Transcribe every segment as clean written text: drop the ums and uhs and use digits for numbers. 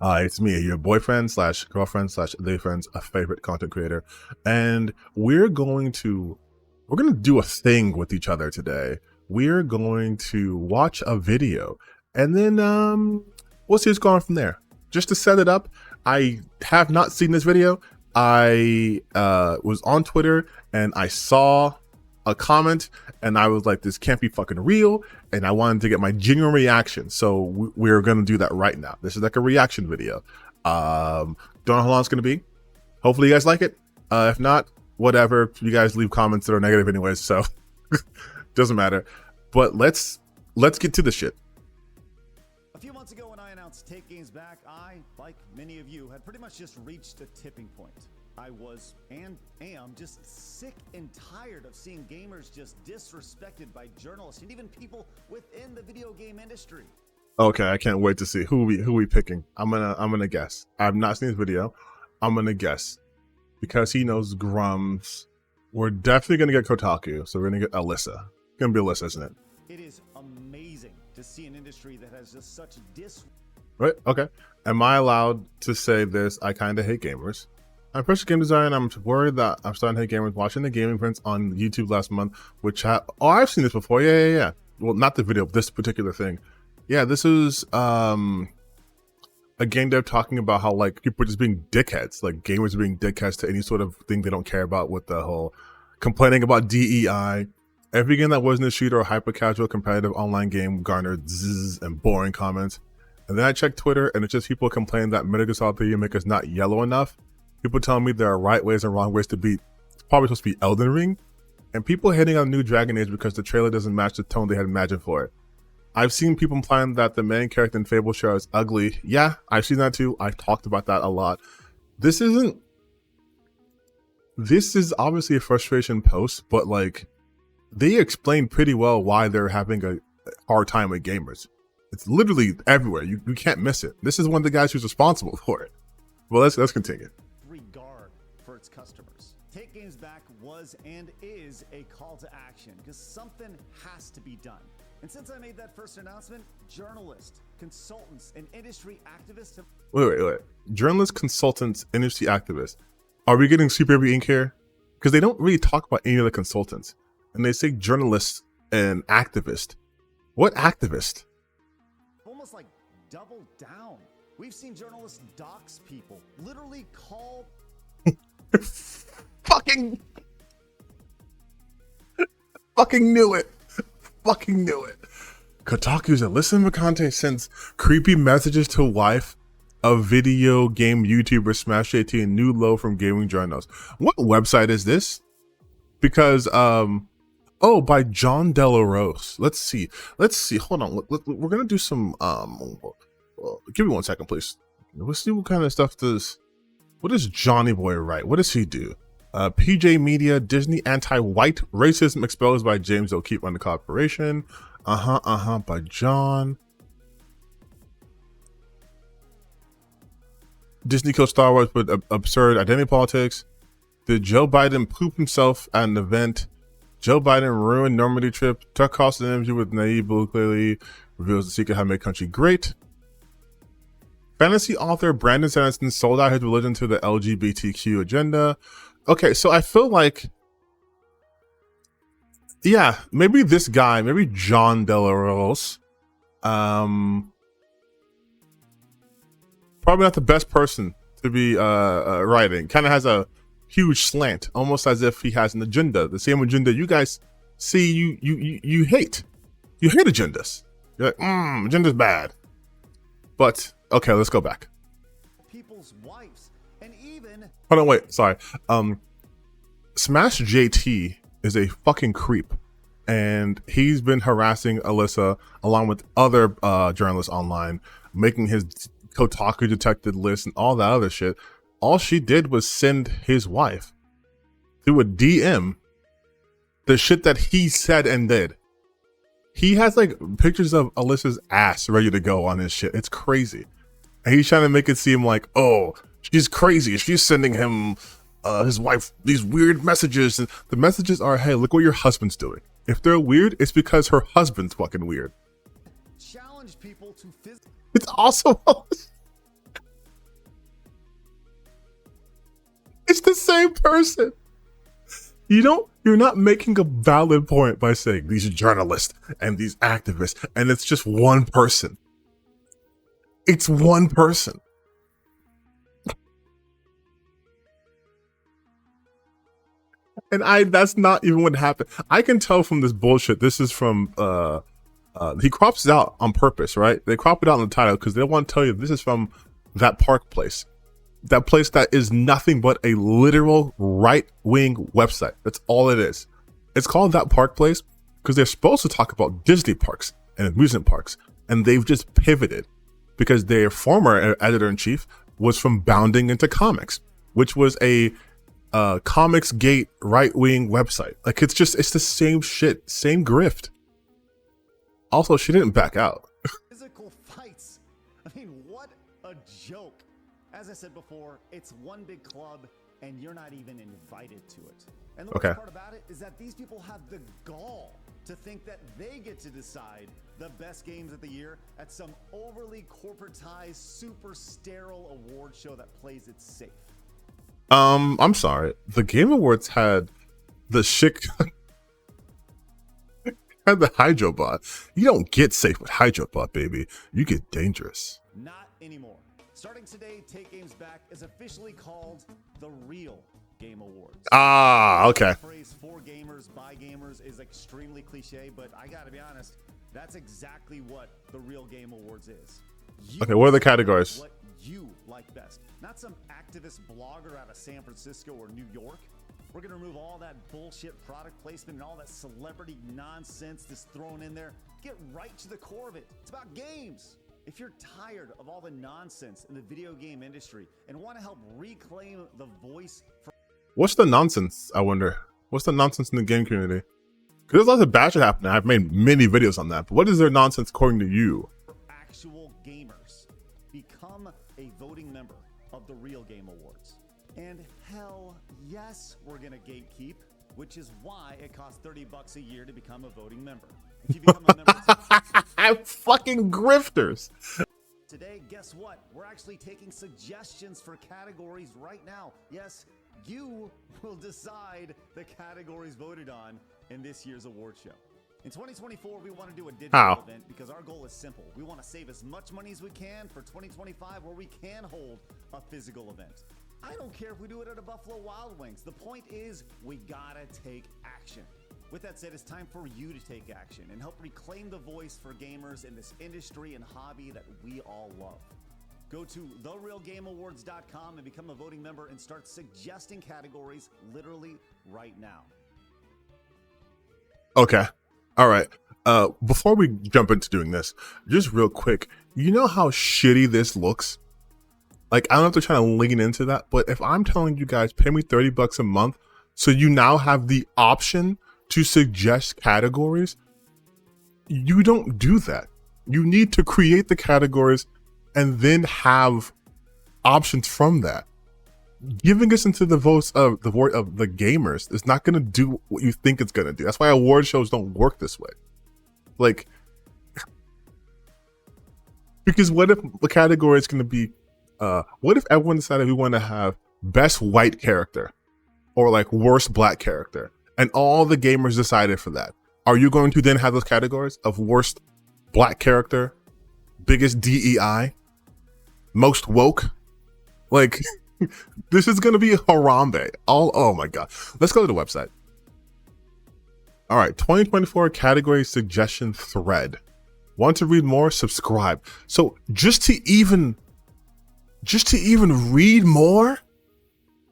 It's me, your boyfriend slash girlfriend slash their friend's a favorite content creator, and we're gonna do a thing with each other today. We're going to watch a video, and then we'll see what's going from there. Just to set it up, I have not seen this video. I was on Twitter and I saw a comment and I was like, this can't be fucking real, and I wanted to get my genuine reaction, so we're gonna do that right now. This is like a reaction video. Don't know how long it's gonna be. Hopefully you guys like it. If not, whatever, you guys leave comments that are negative anyways, so doesn't matter. But let's get to the shit. A few months ago when I announced Take Games Back, I, like many of you, had pretty much just reached a tipping point. I was and am just sick and tired of seeing gamers just disrespected by journalists and even people within the video game industry. Okay, I can't wait to see who we picking. I'm gonna guess. I've not seen this video. I'm gonna guess because he knows Grums. We're definitely gonna get Kotaku, so we're gonna get Alyssa. It's gonna be Alyssa, isn't it? It is amazing to see an industry that has just such Right? Okay. Am I allowed to say this? I kind of hate gamers. I'm first game design. I'm worried that I'm starting to hate gamers. Watching the gaming prints on YouTube last month, which I've seen this before. Yeah. Well, not the video, this particular thing. Yeah, this is a game dev talking about how like people are just being dickheads, like gamers are being dickheads to any sort of thing they don't care about, with the whole complaining about DEI. Every game that wasn't a shooter or hyper casual competitive online game garnered zzz and boring comments. And then I checked Twitter and it's just people complaining that Metal Gear Solid 3 Remake is not yellow enough. People telling me there are right ways and wrong ways to beat. It's probably supposed to be Elden Ring. And people hating on New Dragon Age because the trailer doesn't match the tone they had imagined for it. I've seen people implying that the main character in Fable Share is ugly. Yeah, I've seen that too. I talked about that a lot. This is obviously a frustration post, but like they explain pretty well why they're having a hard time with gamers. It's literally everywhere. You can't miss it. This is one of the guys who's responsible for it. Well, let's continue. Regard for its customers. Take Games Back was and is a call to action because something has to be done. And since I made that first announcement, journalists, consultants, and industry activists have... Wait. Journalists, consultants, industry activists. Are we getting Super Baby Inc. here? Because they don't really talk about any of the consultants. And they say journalists and activist. What activist? almost like double down. We've seen journalists dox people, literally call... Fucking knew it. Fucking knew it. Kotaku's Alyssa Mercante sends creepy messages to wife of video game YouTuber Smash JT and new low from gaming journals. What website is this? Because oh, by John Delarose. Let's see. Hold on. We're gonna do some give me 1 second, please. Let's see what kind of stuff what does Johnny Boy write? What does he do? PJ Media, Disney anti-white racism exposed by James O'Keefe under cooperation. By John. Disney killed Star Wars with absurd identity politics. Did Joe Biden poop himself at an event? Joe Biden ruined Normandy trip. Tuck cost an interview with Naive Blue clearly reveals the secret how to make country great. Fantasy author Brandon Sanderson sold out his religion to the LGBTQ agenda. Okay, so I feel like, yeah, maybe this guy, maybe John Delarose, probably not the best person to be writing. Kind of has a huge slant, almost as if he has an agenda, the same agenda you guys see. You hate agendas. You're like, agenda's bad. But okay, let's go back. People's wives and even... Hold on, wait, sorry. Smash JT is a fucking creep, and he's been harassing Alyssa along with other journalists online, making his Kotaku detected list and all that other shit. All she did was send his wife through a DM the shit that he said and did. He has like pictures of Alyssa's ass ready to go on his shit. It's crazy. And he's trying to make it seem like, oh, she's crazy. She's sending him, his wife, these weird messages. And the messages are, hey, look what your husband's doing. If they're weird, it's because her husband's fucking weird. Challenge people to It's also... the same person. You're not making a valid point by saying these journalists and these activists, and it's just one person. It's one person. And that's not even what happened. I can tell from this bullshit. This is from he crops it out on purpose, right? They crop it out in the title because they want to tell you this is from that park place. That place that is nothing but a literal right-wing website. That's all it is. It's called That Park Place because they're supposed to talk about Disney parks and amusement parks, and they've just pivoted because their former editor-in-chief was from Bounding Into Comics, which was a Comics Gate right-wing website. Like, it's the same shit, same grift. Also, she didn't back out. Physical fights. I mean, what a joke. As I said before, it's one big club, and you're not even invited to it. And the worst part about it is that these people have the gall to think that they get to decide the best games of the year at some overly corporatized, super sterile award show that plays it safe. I'm sorry. The Game Awards had the shit, had the Hydrobot. You don't get safe with Hydrobot, baby. You get dangerous. Not anymore. Starting today, Take Games Back is officially called the Real Game Awards. Ah, okay. The phrase for gamers, by gamers is extremely cliche, but I gotta be honest, that's exactly what the Real Game Awards is. Okay, what are the categories? What you like best. Not some activist blogger out of San Francisco or New York. We're gonna remove all that bullshit product placement and all that celebrity nonsense that's thrown in there. Get right to the core of it. It's about games. If you're tired of all the nonsense in the video game industry and want to help reclaim the voice for... What's the nonsense, I wonder? What's the nonsense in the game community? Because there's lots of bad shit happening. I've made many videos on that. But what is their nonsense according to you? Actual gamers. Become a voting member of the Real Game Awards. And hell yes, we're going to gatekeep, which is why it costs $30 a year to become a voting member. If you become a member... Fucking grifters. Today, guess what? We're actually taking suggestions for categories right now. Yes, you will decide the categories voted on in this year's award show. In 2024, we want to do a digital event because our goal is simple. We want to save as much money as we can for 2025 where we can hold a physical event. I don't care if we do it at a Buffalo Wild Wings. The point is we gotta take action. With that said, it's time for you to take action and help reclaim the voice for gamers in this industry and hobby that we all love. Go to therealgameawards.com and become a voting member and start suggesting categories literally right now. Okay. All right. Before we jump into doing this, just real quick, you know how shitty this looks? Like, I don't know if they're trying to lean into that, but if I'm telling you guys, pay me $30 a month, so you now have the option to suggest categories, you don't do that. You need to create the categories and then have options from that. Giving us into the votes of the gamers is not going to do what you think it's going to do. That's why award shows don't work this way. Like, because what if the category is going to be, what if everyone decided we want to have best white character or like worst black character? And all the gamers decided for that. Are you going to then have those categories of worst black character, biggest DEI, most woke? Like, this is going to be Harambe. Oh my God. Let's go to the website. All right, 2024 category suggestion thread. Want to read more? Subscribe. So just to even read more,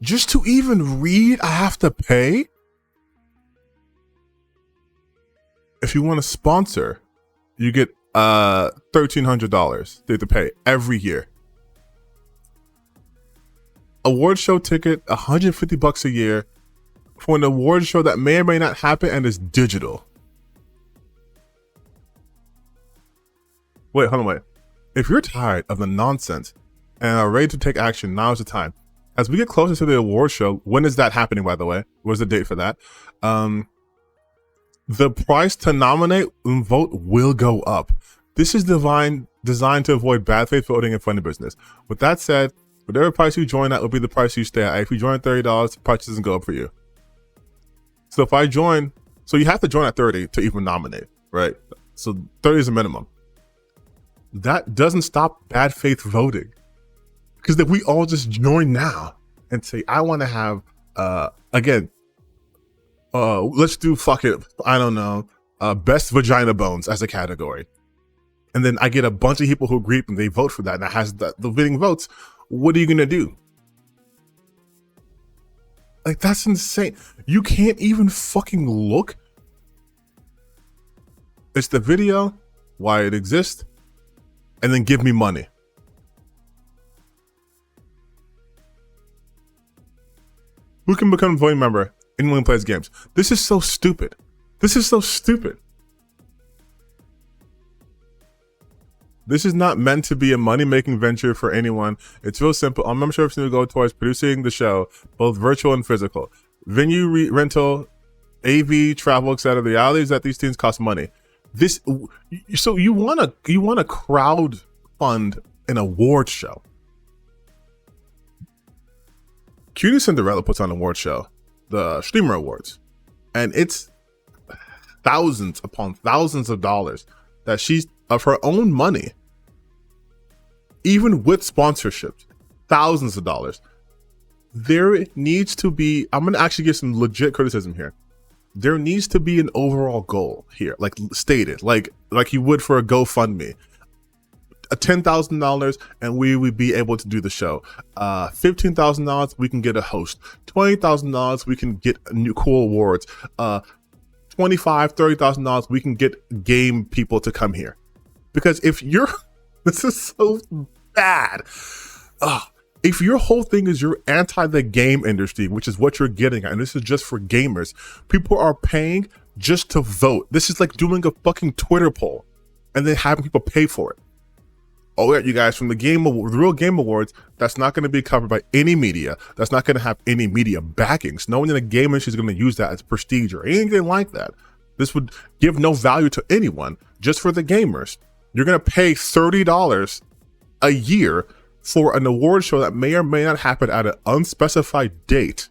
just to even read, I have to pay. If you want to sponsor, you get $1,300 they have to pay every year. Award show ticket, $150 a year for an award show that may or may not happen and is digital. Wait, hold on, wait. If you're tired of the nonsense and are ready to take action, now is the time. As we get closer to the award show, when is that happening, by the way? What's the date for that? The price to nominate and vote will go up. This is designed to avoid bad faith voting and funny business. With that said, Whatever price you join at will be the price you stay at. If you join at $30, the price doesn't go up for you. So if I join, so you have to join at 30 to even nominate, right? So 30 is a minimum. That doesn't stop bad faith voting. Because if we all just join now and say, I want to have, let's do best vagina bones as a category. And then I get a bunch of people who agree and they vote for that, and that has the winning votes. What are you going to do? Like, that's insane. You can't even fucking look. It's the video, why it exists, and then give me money. Who can become a voting member? Anyone who plays games. This is so stupid. This is so stupid. This is not meant to be a money-making venture for anyone. It's real simple. All memberships need to go towards producing the show, both virtual and physical. Venue rental, AV, travel, etc. The reality is that these things cost money. So you wanna crowd fund an award show. Cutie Cinderella puts on an award show, the Streamer Awards, and it's thousands upon thousands of dollars that she's of her own money, even with sponsorships, thousands of dollars. There needs to be, I'm gonna actually give some legit criticism here. There needs to be an overall goal here, like stated, like you would for a GoFundMe. $10,000 and we would be able to do the show. $15,000 we can get a host. $20,000 we can get new cool awards. $30,000 we can get game people to come here. Because if you're, this is so bad. If your whole thing is you're anti the game industry, which is what you're getting at, and this is just for gamers, people are paying just to vote. This is like doing a fucking Twitter poll and then having people pay for it. Oh yeah, you guys, from the real game awards, that's not going to be covered by any media. That's not going to have any media backings. No one in the game industry is going to use that as prestige or anything like that. This would give no value to anyone, just for the gamers. You're going to pay $30 a year for an award show that may or may not happen at an unspecified date.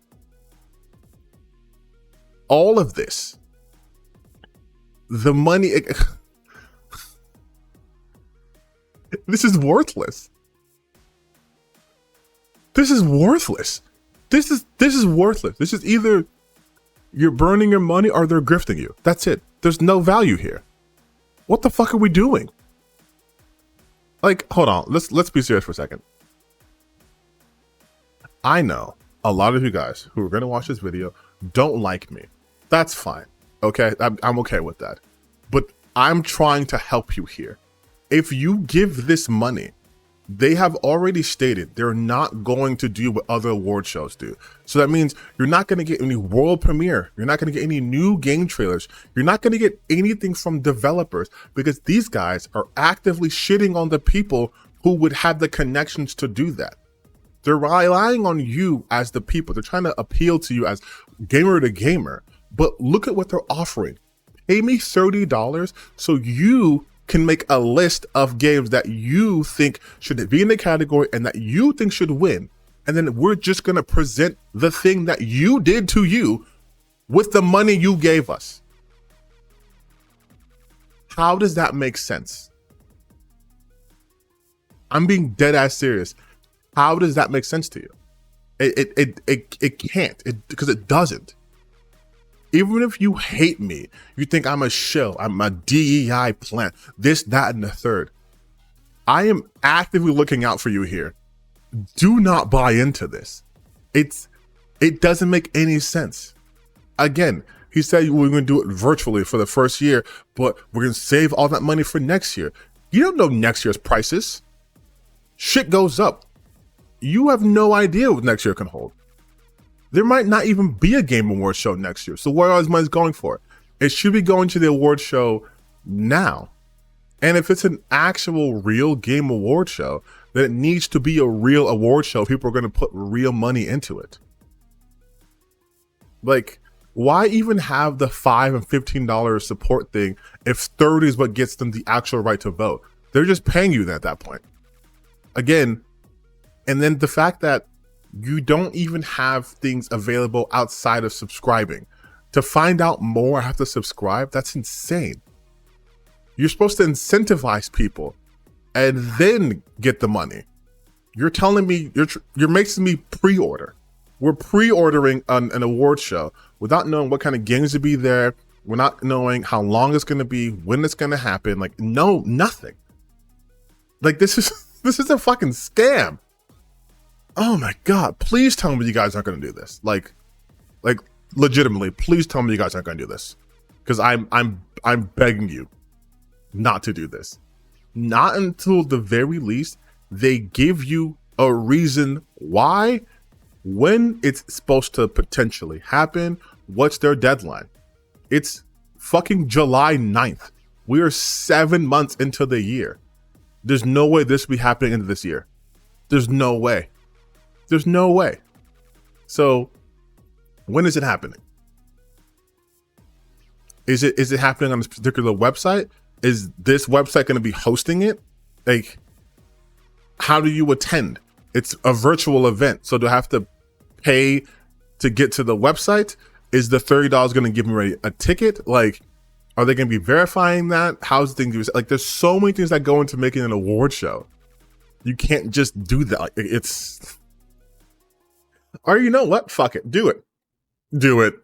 All of this, the money, this is worthless. This is worthless. This is worthless. This is either you're burning your money or they're grifting you. That's it. There's no value here. What the fuck are we doing? Like, hold on. Let's be serious for a second. I know a lot of you guys who are going to watch this video don't like me. That's fine. Okay? I'm okay with that. But I'm trying to help you here. If you give this money, they have already stated they're not going to do what other award shows do. So that means you're not going to get any world premiere. You're not going to get any new game trailers. You're not going to get anything from developers because these guys are actively shitting on the people who would have the connections to do that. They're relying on you as the people. They're trying to appeal to you as gamer to gamer. But look at what they're offering. Pay me $30 so you can make a list of games that you think should be in the category and that you think should win. And then we're just going to present the thing that you did to you with the money you gave us. How does that make sense? I'm being dead ass serious. How does that make sense to you? It can't, because it doesn't. Even if you hate me, you think I'm a shill, I'm a DEI plant, this, that, and the third. I am actively looking out for you here. Do not buy into this. It doesn't make any sense. Again, he said we're going to do it virtually for the first year, but we're going to save all that money for next year. You don't know next year's prices. Shit goes up. You have no idea what next year can hold. There might not even be a game award show next year. So what are those money's going for? It should be going to the award show now. And if it's an actual real game award show, then it needs to be a real award show. People are going to put real money into it. Like, why even have the $5 and $15 support thing if 30 is what gets them the actual right to vote? They're just paying you that at that point. Again, And then the fact that you don't even have things available outside of subscribing. To find out more, I have to subscribe. That's insane. You're supposed to incentivize people and then get the money. You're telling me, you're making me pre-order. We're pre-ordering an award show without knowing what kind of games to be there. We're not knowing how long it's going to be, when it's going to happen. Like, no, nothing. Like, this is a fucking scam. Oh my God, please tell me you guys aren't going to do this. Like legitimately, please tell me you guys aren't going to do this. Because I'm begging you not to do this. Not until the very least they give you a reason why, when it's supposed to potentially happen, what's their deadline. It's fucking July 9th. We are 7 months into the year. There's no way this will be happening into this year. There's no way. There's no way. So when is it happening? Is it happening on this particular website? Is this website going to be hosting it? Like, how do you attend? It's a virtual event. So do I have to pay to get to the website? Is the $30 going to give me a ticket? Like, are they going to be verifying that? How's the thing? Like, there's so many things that go into making an award show. You can't just do that. Like, it's, or you know what? Fuck it. Do it. Do it.